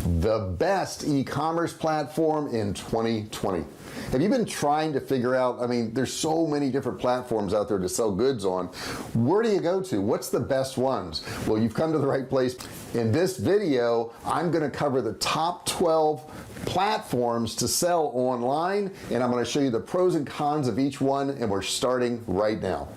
the best e-commerce platform in 2020. Have you been trying to figure out, I mean, there's so many different platforms out there to sell goods on. Where do you go to? What's the best ones? Well, you've come to the right place. In this video, I'm going to cover the top 12 platforms to sell online, and I'm going to show you the pros and cons of each one, and we're starting right now.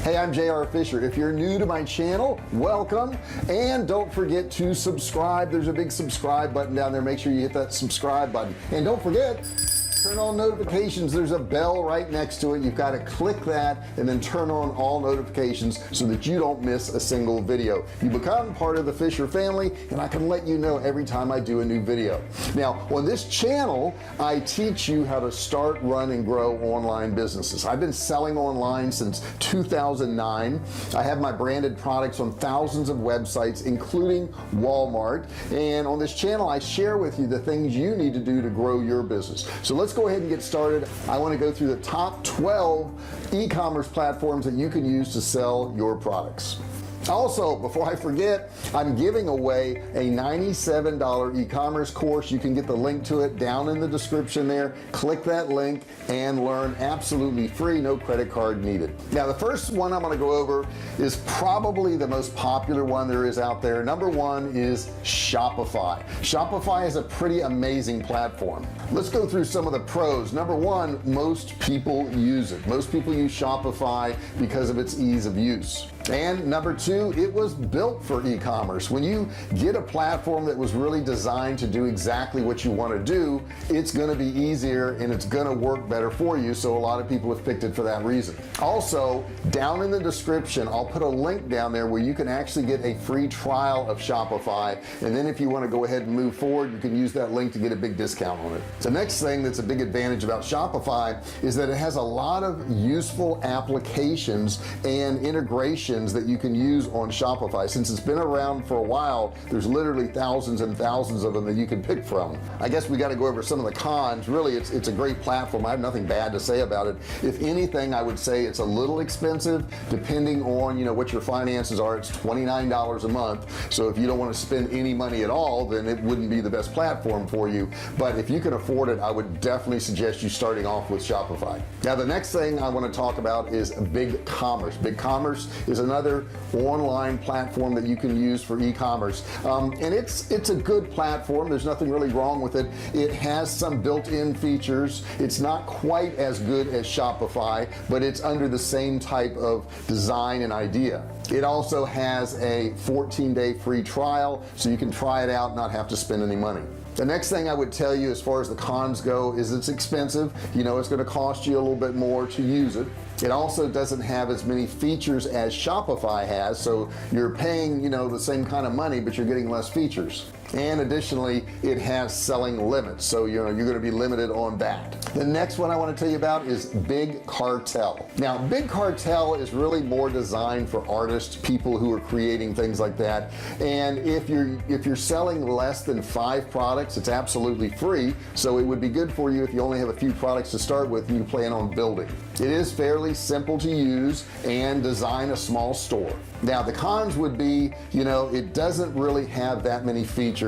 Hey, I'm JR Fisher. If you're new to my channel, welcome, and don't forget to subscribe. There's a big subscribe button down there. Make sure you hit that subscribe button, and don't forget, turn on notifications. There's a bell right next to it. You've got to click that and then turn on all notifications so that you don't miss a single video. You become part of the Fisher family, and I can let you know every time I do a new video. Now, on this channel, I teach you how to start, run, and grow online businesses. I've been selling online since 2009. I have my branded products on thousands of websites, including Walmart. And on this channel, I share with you the things you need to do to grow your business. So let's go ahead and get started. I want to go through the top 12 e-commerce platforms that you can use to sell your products. Also, before I forget, I'm giving away a $97 e-commerce course. You can get the link to it down in the description there. Click that link and learn absolutely free, no credit card needed. Now, the first one I'm going to go over is probably the most popular one there is out there. Number one is Shopify. Shopify is a pretty amazing platform. Let's go through some of the pros. Number one, most people use it. Most people use Shopify because of its ease of use. And number two, it was built for e-commerce. When you get a platform that was really designed to do exactly what you want to do, it's going to be easier and it's going to work better for you. So a lot of people have picked it for that reason. Also, down in the description, I'll put a link down there where you can actually get a free trial of Shopify. And then if you want to go ahead and move forward, you can use that link to get a big discount on it. The next thing that's a big advantage about Shopify is that it has a lot of useful applications and integrations that you can use on Shopify. Since it's been around for a while, there's literally thousands and thousands of them that you can pick from. I guess we got to go over some of the cons. Really, it's a great platform. I have nothing bad to say about it. If anything, I would say it's a little expensive depending on, you know, what your finances are. It's $29 a month. So if you don't want to spend any money at all, then it wouldn't be the best platform for you. But if you can afford it, I would definitely suggest you starting off with Shopify. Now, the next thing I want to talk about is BigCommmerce. BigCommmerce is another online platform that you can use for e-commerce, and it's a good platform. There's nothing really wrong with it. It has some built-in features. It's not quite as good as Shopify, but it's under the same type of design and idea. It also has a 14-day free trial, so you can try it out and not have to spend any money. The next thing I would tell you as far as the cons go is it's expensive. You know, it's going to cost you a little bit more to use it. It also doesn't have as many features as Shopify has, so you're paying, you know, the same kind of money, but you're getting less features. And additionally, it has selling limits, so you know you're going to be limited on that. The next one I want to tell you about is Big Cartel. Now, Big Cartel is really more designed for artists, people who are creating things like that. And if you're selling less than 5 products, it's absolutely free. So it would be good for you if you only have a few products to start with and you plan on building. It is fairly simple to use and design a small store. Now, the cons would be, you know, it doesn't really have that many features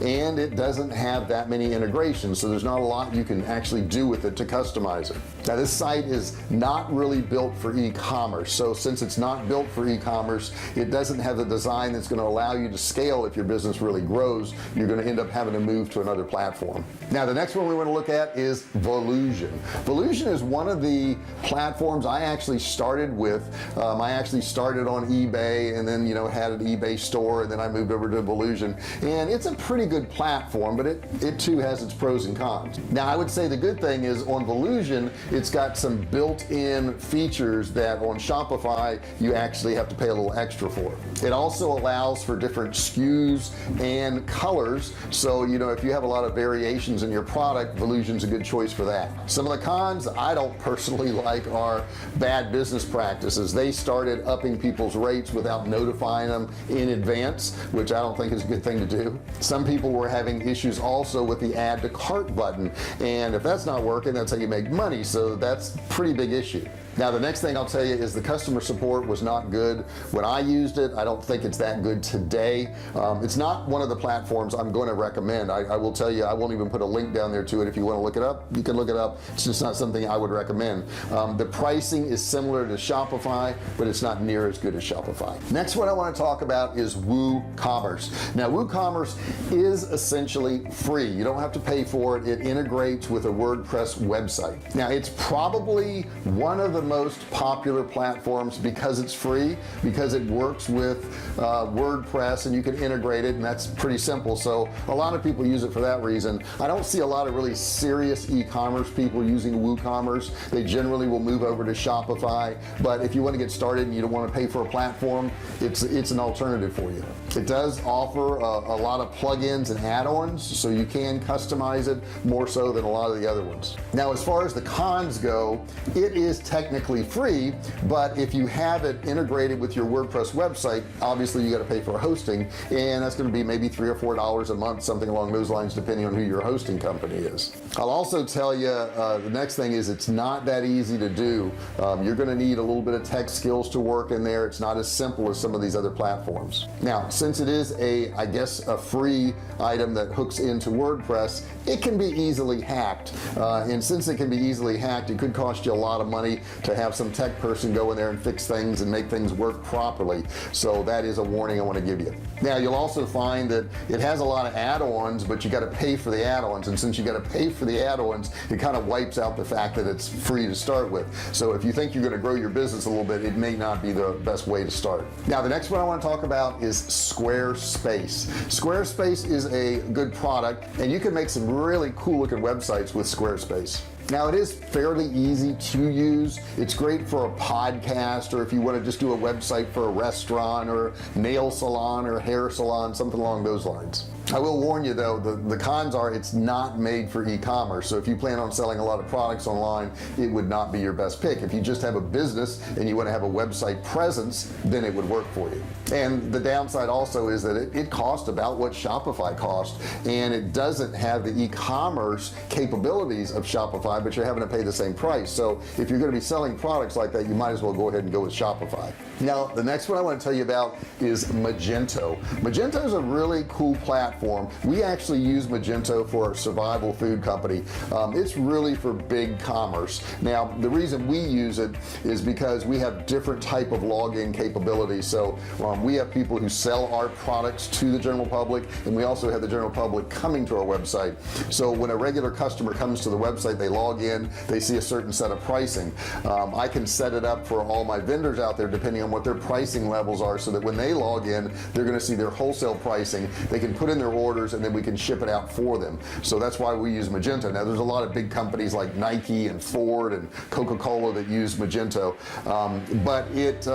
and it doesn't have that many integrations, so there's not a lot you can actually do with it to customize it. Now, this site is not really built for e-commerce, so since it's not built for e-commerce, it doesn't have the design that's going to allow you to scale. If your business really grows, you're going to end up having to move to another platform. Now, the next one we want to look at is VOLUSION. VOLUSION is one of the platforms I actually started with. I actually started on eBay and then, you know, had an eBay store, and then I moved over to VOLUSION, and it's a pretty good platform, but it too has its pros and cons. Now, I would say the good thing is on VOLUSION, it's got some built-in features that on Shopify you actually have to pay a little extra for. It also allows for different SKUs and colors, so you know, if you have a lot of variations in your product, VOLUSION's a good choice for that. Some of the cons I don't personally like are bad business practices. They started upping people's rates without notifying them in advance, which I don't think is a good thing to do. Some people were having issues also with the add to cart button, and if that's not working, that's how you make money. So that's a pretty big issue. Now the next thing I'll tell you is the customer support was not good when I used it. I don't think it's that good today. It's not one of the platforms I'm going to recommend. I will tell you, I won't even put a link down there to it. If you want to look it up, you can look it up. It's just not something I would recommend. The pricing is similar to Shopify, but it's not near as good as Shopify. Next one I want to talk about is WooCommmerce. Now WooCommmerce is essentially free. You don't have to pay for it. It integrates with a WordPress website. Now it's probably one of the most popular platforms because it's free, because it works with WordPress and you can integrate it, and that's pretty simple. So a lot of people use it for that reason. I don't see a lot of really serious e-commerce people using WooCommmerce. They generally will move over to Shopify, but if you want to get started and you don't want to pay for a platform, it's an alternative for you. It does offer a lot of plugins and add-ons, so you can customize it more so than a lot of the other ones. Now as far as the cons go, it is technically free, but if you have it integrated with your WordPress website, obviously you got to pay for hosting, and that's going to be maybe $3 or $4 a month, something along those lines, depending on who your hosting company is. I'll also tell you the next thing is it's not that easy to do. You're going to need a little bit of tech skills to work in there. It's not as simple as some of these other platforms. Now since it is I guess a free item that hooks into WordPress, it can be easily hacked, and since it can be easily hacked, it could cost you a lot of money to have some tech person go in there and fix things and make things work properly. So that is a warning I want to give you. Now you'll also find that it has a lot of add-ons, but you got to pay for the add-ons, and since you got to pay for the add-ons, it kind of wipes out the fact that it's free to start with. So if you think you're going to grow your business a little bit, it may not be the best way to start. Now the next one I want to talk about is SQUARESPACE. SQUARESPACE is a good product, and you can make some really cool looking websites with SQUARESPACE. Now it is fairly easy to use. It's great for a podcast, or if you want to just do a website for a restaurant or nail salon or hair salon, something along those lines. I will warn you though, the cons are it's not made for e-commerce. So if you plan on selling a lot of products online, it would not be your best pick. If you just have a business and you want to have a website presence, then it would work for you. And the downside also is that it costs about what Shopify costs, and it doesn't have the e-commerce capabilities of Shopify, but you're having to pay the same price. So if you're going to be selling products like that, you might as well go ahead and go with Shopify. Now the next one I want to tell you about is Magento. Magento is a really cool platform. We actually use Magento for our survival food company. It's really for big commerce. Now the reason we use it is because we have different type of login capabilities. So we have people who sell our products to the general public, and we also have the general public coming to our website. So when a regular customer comes to the website, they log in, they see a certain set of pricing. I can set it up for all my vendors out there depending on what their pricing levels are, so that when they log in, they're going to see their wholesale pricing. They can put in their orders, and then we can ship it out for them. So that's why we use Magento. Now there's a lot of big companies like Nike and Ford and Coca-Cola that use Magento, but it's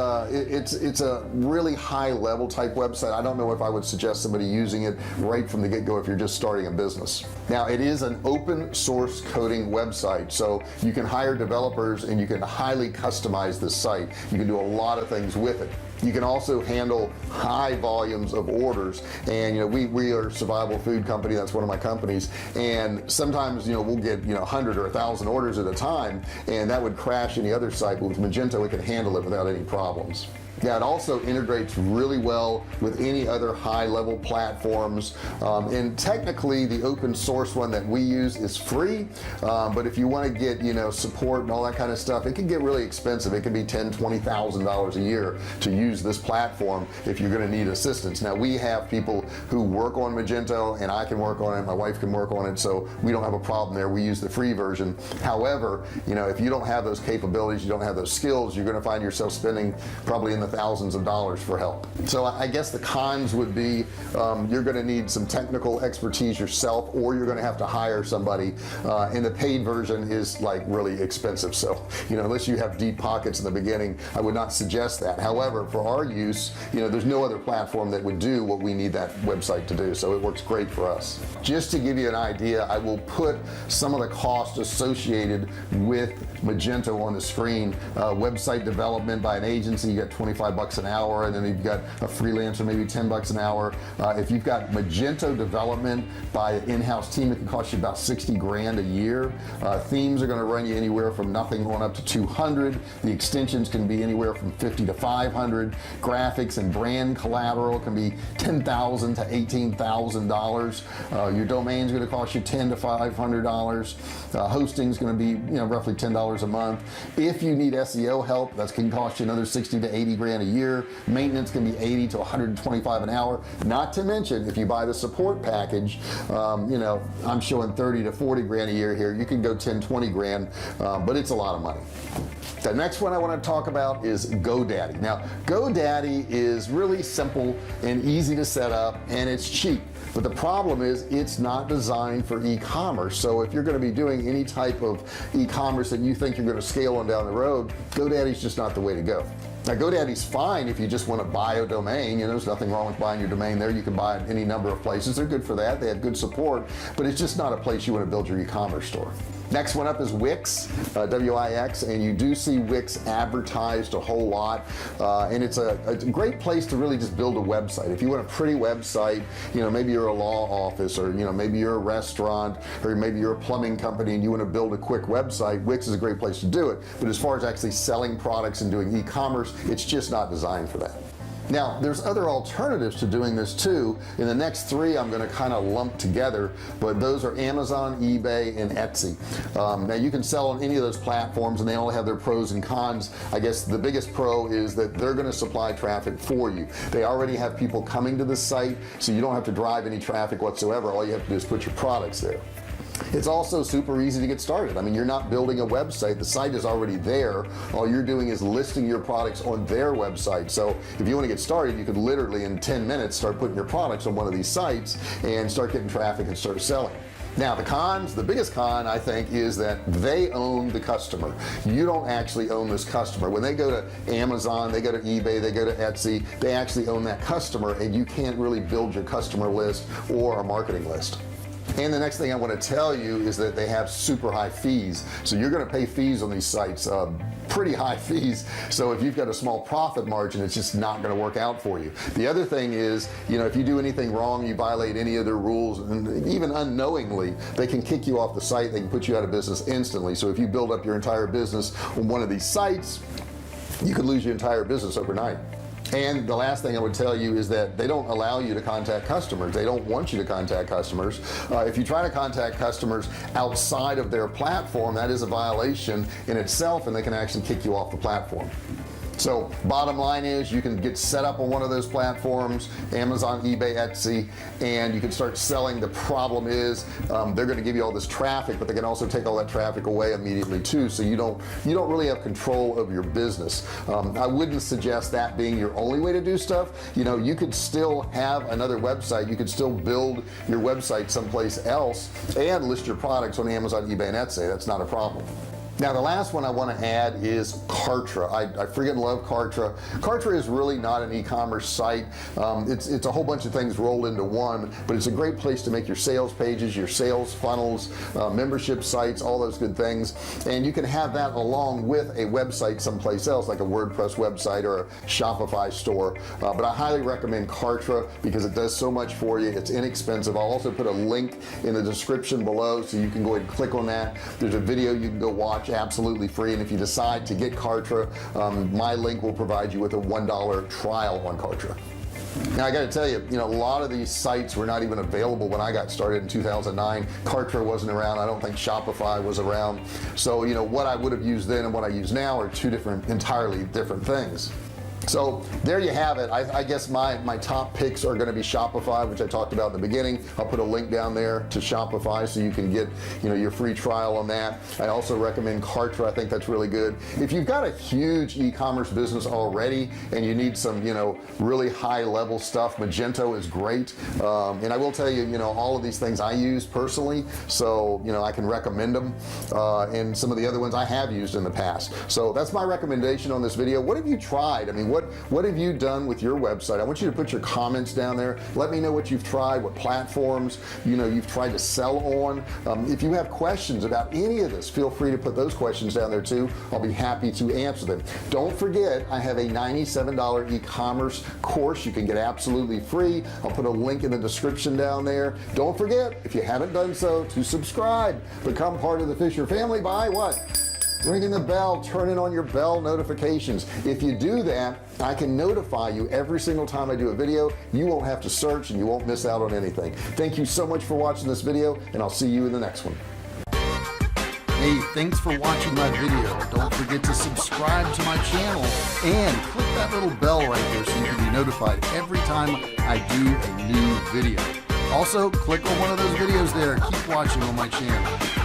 a really high level type website. I don't know if I would suggest somebody using it right from the get-go if you're just starting a business. Now it is an open source coding website, so you can hire developers and you can highly customize this site. You can do a lot of things with it. You can also handle high volumes of orders, and we are a survival food company. That's one of my companies, and sometimes we'll get 100 or 1,000 orders at a time, and that would crash any other site. But with Magento, it can handle it without any problems. Yeah, it also integrates really well with any other high-level platforms, and technically the open source one that we use is free, but if you want to get support and all that kind of stuff, it can get really expensive. It can be $10,000, $20,000 a year to use this platform if you're going to need assistance. Now we have people who work on Magento, and I can work on it, my wife can work on it, so we don't have a problem there. We use the free version. However, if you don't have those capabilities, you don't have those skills, you're going to find yourself spending probably in the thousands of dollars for help. So I guess the cons would be you're going to need some technical expertise yourself, or you're going to have to hire somebody, and the paid version is like really expensive. So unless you have deep pockets in the beginning, I would not suggest that. However, for our use, there's no other platform that would do what we need that website to do, so it works great for us. Just to give you an idea, I will put some of the costs associated with Magento on the screen. Website development by an agency, you got 25 bucks an hour, and then you've got a freelancer maybe 10 bucks an hour. If you've got Magento development by an in-house team, it can cost you about 60 grand a year. Themes are going to run you anywhere from nothing on up to 200. The extensions can be anywhere from 50 to 500. Graphics and brand collateral can be $10,000 to $18,000. Your domain is going to cost you $10 to $500. Hosting is going to be roughly $10 a month. If you need SEO help, that can cost you another 60 to 80 grand a year. Maintenance can be 80 to 125 an hour. Not to mention, if you buy the support package, I'm showing 30 to 40 grand a year here. You can go 10, 20 grand, but it's a lot of money. The next one I want to talk about is GoDaddy. Now, GoDaddy is really simple and easy to set up, and it's cheap. But the problem is it's not designed for e-commerce. So if you're going to be doing any type of e-commerce that you think you're going to scale on down the road, GoDaddy's just not the way to go. Now, GoDaddy's fine if you just want to buy a domain. There's nothing wrong with buying your domain there. You can buy it any number of places. They're good for that. They have good support, but it's just not a place you want to build your e-commerce store. Next one up is Wix, W-I-X, and you do see Wix advertised a whole lot, and it's a great place to really just build a website. If you want a pretty website, maybe you're a law office, or maybe you're a restaurant, or maybe you're a plumbing company and you want to build a quick website, Wix is a great place to do it. But as far as actually selling products and doing e-commerce, it's just not designed for that. Now, there's other alternatives to doing this too. In the next three, I'm going to kind of lump together, but those are Amazon, eBay, and Etsy. Now, you can sell on any of those platforms, and they all have their pros and cons. I guess the biggest pro is that they're going to supply traffic for you. They already have people coming to the site, so you don't have to drive any traffic whatsoever. All you have to do is put your products there. It's also super easy to get started. You're not building a website. The site is already there. All you're doing is listing your products on their website. So if you want to get started, you could literally in 10 minutes start putting your products on one of these sites and start getting traffic and start selling. Now, the cons, the biggest con, I think, is that they own the customer. You don't actually own this customer. When they go to Amazon, they go to eBay, they go to Etsy, they actually own that customer, and you can't really build your customer list or a marketing list. And the next thing I want to tell you is that they have super high fees. So you're going to pay fees on these sites, pretty high fees. So if you've got a small profit margin, it's just not going to work out for you. The other thing is, if you do anything wrong, you violate any of their rules, and even unknowingly, they can kick you off the site. They can put you out of business instantly. So if you build up your entire business on one of these sites, you could lose your entire business overnight. And the last thing I would tell you is that they don't allow you to contact customers. They don't want you to contact customers. If you try to contact customers outside of their platform, that is a violation in itself, and they can actually kick you off the platform. So bottom line is you can get set up on one of those platforms, Amazon, eBay, Etsy, and you can start selling. The problem is they're going to give you all this traffic, but they can also take all that traffic away immediately too, so you don't really have control of your business. I wouldn't suggest that being your only way to do stuff. You could still have another website. You could still build your website someplace else and list your products on Amazon, eBay, and Etsy. That's not a problem. Now, the last one I want to add is KARTRA. I freaking love KARTRA. KARTRA is really not an e-commerce site. It's a whole bunch of things rolled into one, but it's a great place to make your sales pages, your sales funnels, membership sites, all those good things. And you can have that along with a website someplace else, like a WordPress website or a Shopify store. But I highly recommend KARTRA because it does so much for you. It's inexpensive. I'll also put a link in the description below so you can go ahead and click on that. There's a video you can go watch absolutely free, and if you decide to get KARTRA, my link will provide you with a $1 trial on KARTRA. Now, I got to tell you, a lot of these sites were not even available when I got started in 2009. KARTRA wasn't around. I don't think Shopify was around. So, what I would have used then and what I use now are two entirely different things. So there you have it. I guess my top picks are going to be Shopify, which I talked about in the beginning. I'll put a link down there to Shopify so you can get your free trial on that. I also recommend KARTRA. I think that's really good. If you've got a huge e-commerce business already and you need some really high level stuff, Magento is great. And I will tell you, all of these things I use personally, so I can recommend them, and some of the other ones I have used in the past. So that's my recommendation on this video. What have you tried? what have you done with your website? I want you to put your comments down there. Let me know what you've tried, what platforms you've tried to sell on. If you have questions about any of this, feel free to put those questions down there too. I'll be happy to answer them. Don't forget, I have a $97 e-commerce course you can get absolutely free. I'll put a link in the description down there. Don't forget, if you haven't done so, to subscribe. Become part of the Fisher family by what? Ringing the bell, turning on your bell notifications. If you do that, I can notify you every single time I do a video. You won't have to search and you won't miss out on anything. Thank you so much for watching this video, and I'll see you in the next one. Hey, thanks for watching my video. Don't forget to subscribe to my channel and click that little bell right there so you can be notified every time I do a new video. Also, click on one of those videos there. Keep watching on my channel.